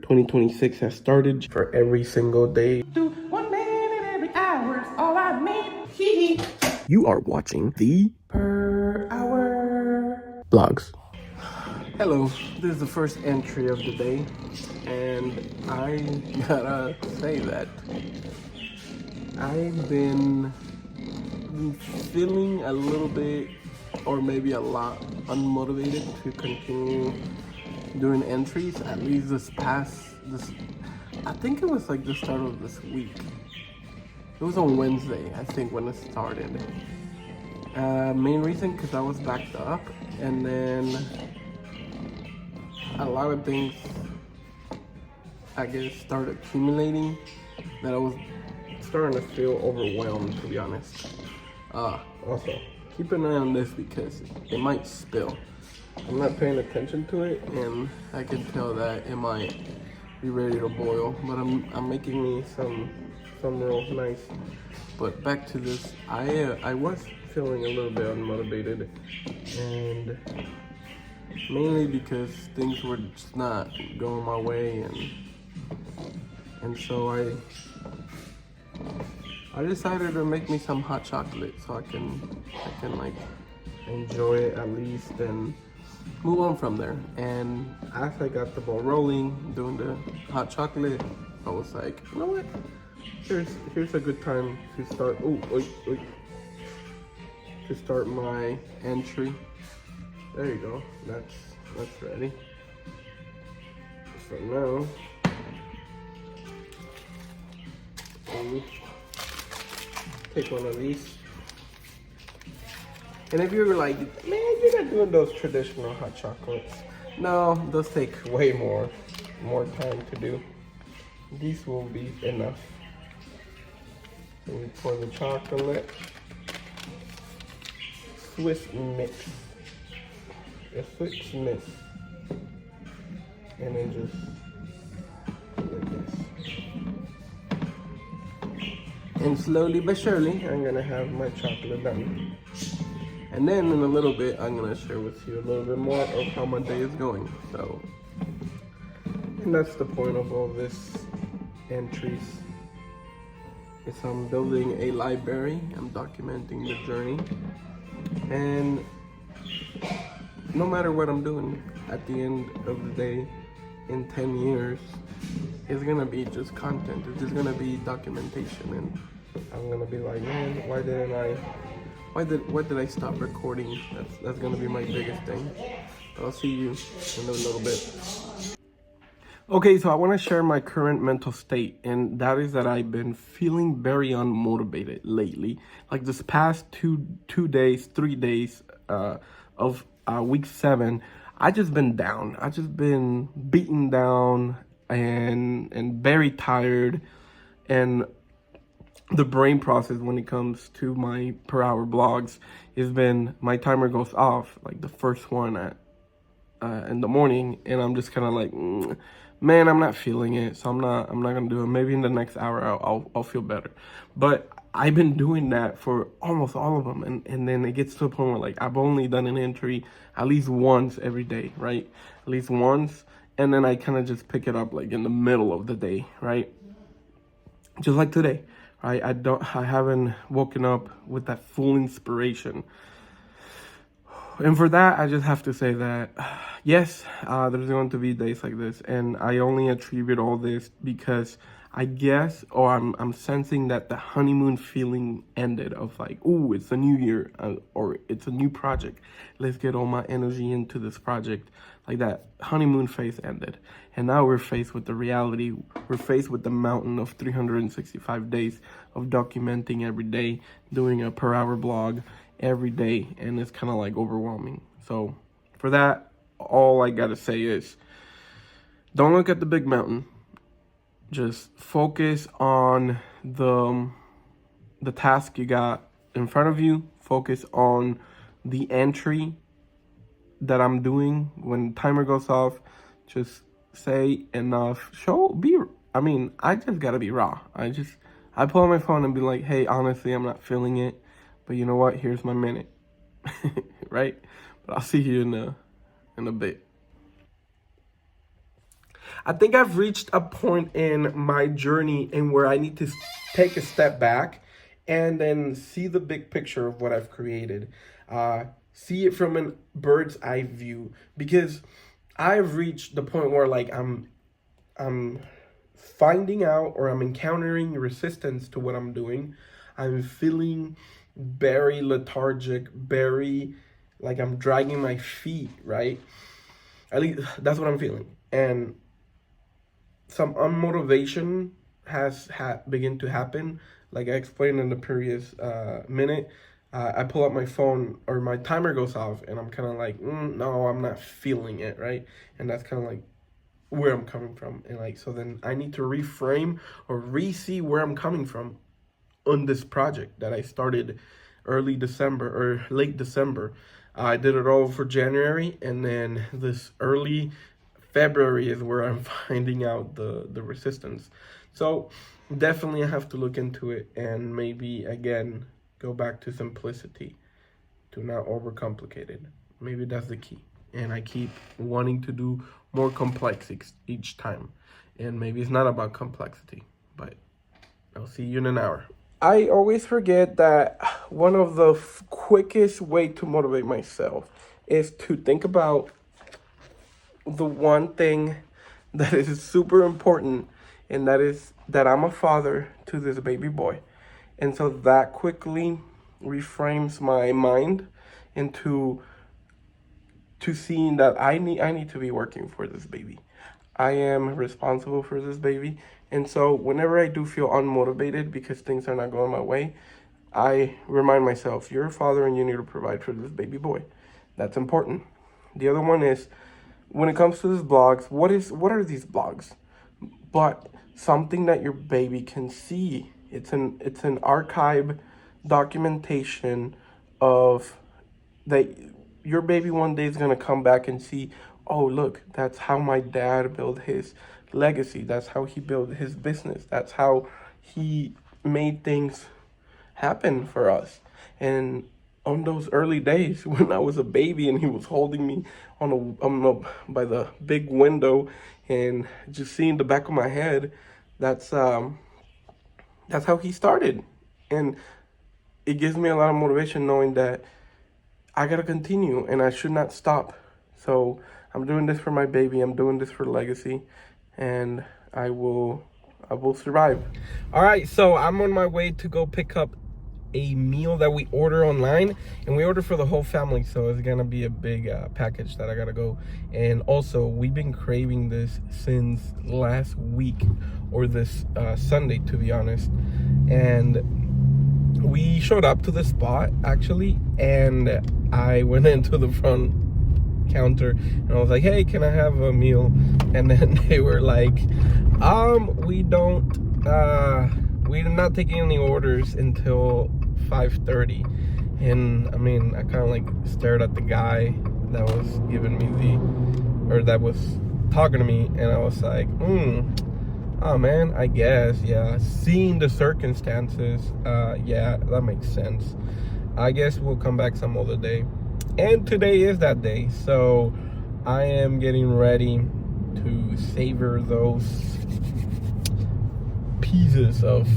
2026 has started. For every single day. Do 1 minute every hour is all I need. You are watching the Per hour vlogs. Hello, this is the first entry of the day, and I gotta say that I've been feeling a little bit, or maybe a lot, unmotivated to continue doing entries. At least this I think it was like the start of this week. It was on Wednesday, I think, when it started. Main reason, because I was backed up, and then a lot of things, I guess, started accumulating that I was starting to feel overwhelmed, to be honest. Also, keep an eye on this because it might spill. I'm not paying attention to it, and I can tell that it might be ready to boil, but I'm making me some real nice. But back to this, I was feeling a little bit unmotivated, and mainly because things were just not going my way, and so I decided to make me some hot chocolate so I can like enjoy it at least and move on from there. And as I got the ball rolling doing the hot chocolate, I was like, you know what? Here's a good time to start. To start my entry. There you go. That's ready. So now, take one of these. And if you're like, man, you're not doing those traditional hot chocolates. No, those take way more time to do. These will be enough. So we pour the chocolate. Swiss mix. A Swiss mix. And then just like this. And slowly but surely, I'm gonna have my chocolate done. And then in a little bit, I'm gonna share with you a little bit more of how my day is going. So, and that's the point of all this entries. Is I'm building a library. I'm documenting the journey, and no matter what I'm doing, at the end of the day, in 10 years, it's gonna be just content. It's just gonna be documentation, and I'm gonna be like, man, why did I stop recording? That's gonna be my biggest thing. I'll see you in a little bit. Okay, so I want to share my current mental state, and that is that I've been feeling very unmotivated lately. Like this past 3 days of week 7, I just been down. I just been beaten down and very tired, and the brain process when it comes to my per hour blogs has been, my timer goes off like the first one at in the morning, and I'm just kind of like, man, I'm not feeling it, so I'm not gonna do it. Maybe in the next hour I'll feel better. But I've been doing that for almost all of them, and then it gets to a point where like I've only done an entry at least once every day, right? At least once, and then I kind of just pick it up like in the middle of the day, right? Just like today, right? I haven't woken up with that full inspiration. And for that, I just have to say that, yes, there's going to be days like this, and I only attribute all this because I guess, or I'm sensing that the honeymoon feeling ended of like, ooh, it's a new year, or it's a new project. Let's get all my energy into this project. Like that honeymoon phase ended, and now we're faced with the reality. We're faced with the mountain of 365 days of documenting every day, doing a per hour blog every day, and it's kind of like overwhelming. So for that, all I gotta say is, don't look at the big mountain. Just focus on the task you got in front of you. Focus on the entry that I'm doing. When the timer goes off, just say enough. I just gotta be raw. I pull out my phone and be like, hey, honestly, I'm not feeling it, but you know what? Here's my minute, right? But I'll see you in a bit. I think I've reached a point in my journey in where I need to take a step back and then see the big picture of what I've created. See it from a bird's eye view, because I've reached the point where like I'm finding out, or I'm encountering resistance to what I'm doing. I'm feeling very lethargic, very like I'm dragging my feet, right? At least that's what I'm feeling. And some unmotivation has begun to happen. Like I explained in the previous minute, I pull up my phone or my timer goes off, and I'm kind of like, no, I'm not feeling it, right? And that's kind of like where I'm coming from. And like, so then I need to reframe or re-see where I'm coming from on this project that I started early December or late December. I did it all for January, and then this early February is where I'm finding out the resistance. So definitely I have to look into it, and maybe again go back to simplicity. Do not overcomplicate it. Maybe that's the key. And I keep wanting to do more complex each time. And maybe it's not about complexity, but I'll see you in an hour. I always forget that one of the quickest way to motivate myself is to think about the one thing that is super important, and that is that I'm a father to this baby boy. And so that quickly reframes my mind into seeing that I need to be working for this baby. I am responsible for this baby. And so whenever I do feel unmotivated because things are not going my way, I remind myself, you're a father and you need to provide for this baby boy. That's important. The other one is, when it comes to these blogs, what are these blogs? But something that your baby can see. It's an archive documentation of that your baby one day is gonna come back and see, oh look, that's how my dad built his legacy. That's how he built his business. That's how he made things happen for us. And on those early days when I was a baby and he was holding me by the big window and just seeing the back of my head, that's how he started. And it gives me a lot of motivation knowing that I gotta continue and I should not stop. So I'm doing this for my baby. I'm doing this for legacy, and I will survive. All right, so I'm on my way to go pick up a meal that we order online, and we order for the whole family, so it's gonna be a big package that I gotta go. And also, we've been craving this since last week, or this Sunday, to be honest. And we showed up to the spot actually, and I went into the front counter and I was like, hey, can I have a meal? And then they were like, we're not taking any orders until 5:30. And I mean, I kind of like stared at the guy that was giving me that was talking to me, and I was like, oh man, I guess, yeah, seeing the circumstances, yeah, that makes sense. I guess we'll come back some other day. And today is that day, so I am getting ready to savor those pieces of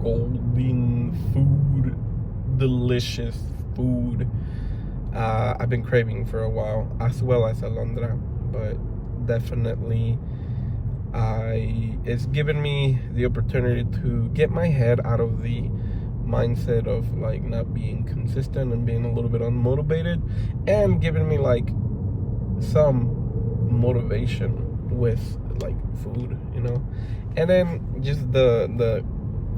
golden food, delicious food I've been craving for a while, as well as Alondra. But definitely it's given me the opportunity to get my head out of the mindset of like not being consistent and being a little bit unmotivated, and giving me like some motivation with like food, you know. And then just the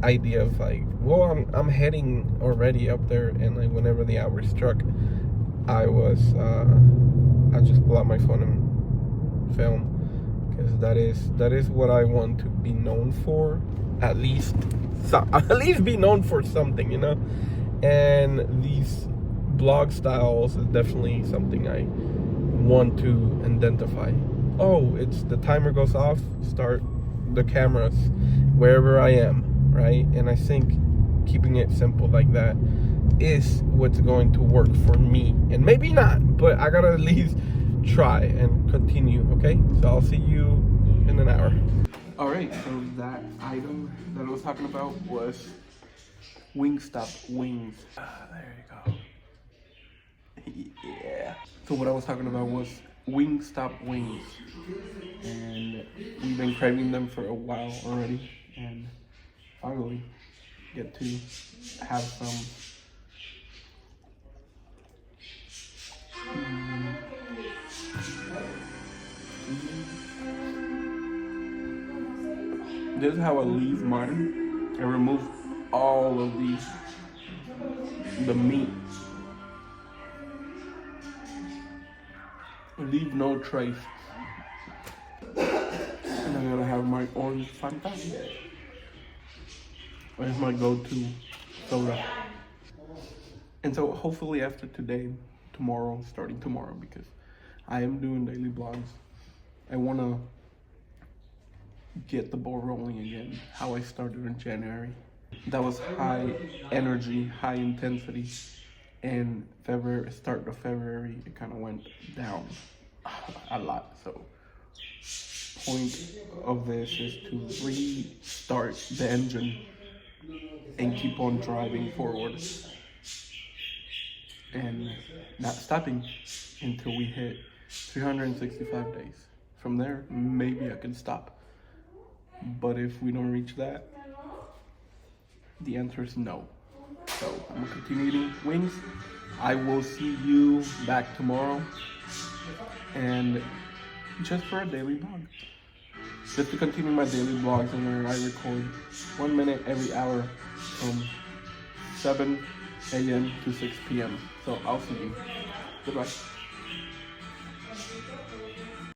idea of like, well, I'm heading already up there, and like whenever the hour struck, I just pull out my phone and film, because that is what I want to be known for, at least be known for something, you know. And these blog styles is definitely something I want to identify. Oh, it's the timer goes off, start the cameras wherever I am, right? And I think keeping it simple like that is what's going to work for me. And maybe not, but I gotta at least try and continue, okay? So I'll see you in an hour. All right, so that item that I was talking about was Wingstop wings. There you go. Yeah. So what I was talking about was Wingstop wings. And we've been craving them for a while already. And finally get to have some. This is how I leave mine. I remove all of the meat. I leave no trace. And I'm gonna have my orange Fanta. It's my go-to soda. And so hopefully after today, tomorrow, starting tomorrow, because I am doing daily vlogs, I wanna get the ball rolling again, how I started in January. That was high energy, high intensity. And February, start of February, it kind of went down a lot. So point of this is to restart the engine and keep on driving forward and not stopping until we hit 365 days. From there, maybe I can stop. But if we don't reach that, the answer is no. So I'm gonna continue eating wings. I will see you back tomorrow. And just for a daily vlog. Just to continue my daily vlogs, and where I record 1 minute every hour from 7 a.m. to 6 p.m. So I'll see you. Goodbye.